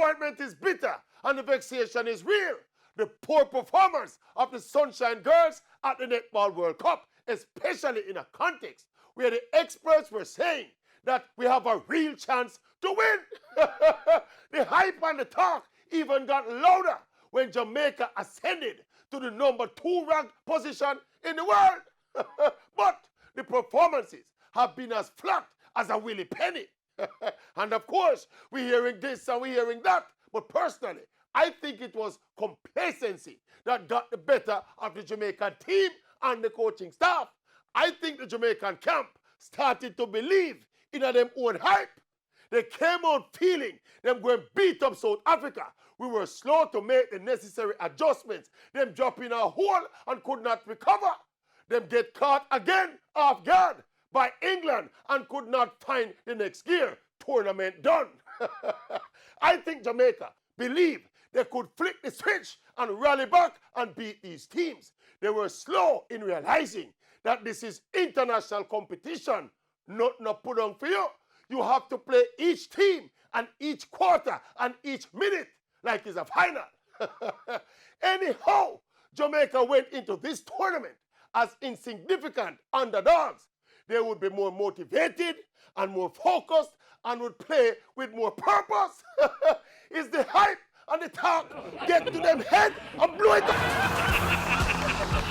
disappointment is bitter and the vexation is real. The poor performance of the Sunshine Girls at the Netball World Cup, especially in a context where the experts were saying that we have a real chance to win. The hype and the talk even got louder when Jamaica ascended to the number 2 ranked position in the world. But the performances have been as flat as a willy penny. And of course, we're hearing this and we're hearing that. But personally, I think it was complacency that got the better of the Jamaican team and the coaching staff. I think the Jamaican camp started to believe in them own hype. They came out feeling them going beat up South Africa. We were slow to make the necessary adjustments. Them drop in a hole and could not recover. Them get caught again off guard by England and could not find the next gear. Tournament done. I think Jamaica believed they could flick the switch and rally back and beat these teams. They were slow in realizing that this is international competition, not put on for you. You have to play each team and each quarter and each minute like it's a final. Anyhow, Jamaica went into this tournament as insignificant underdogs. They would be more motivated and more focused and would play with more purpose. It's the hype and the talk get to them head and blow it up.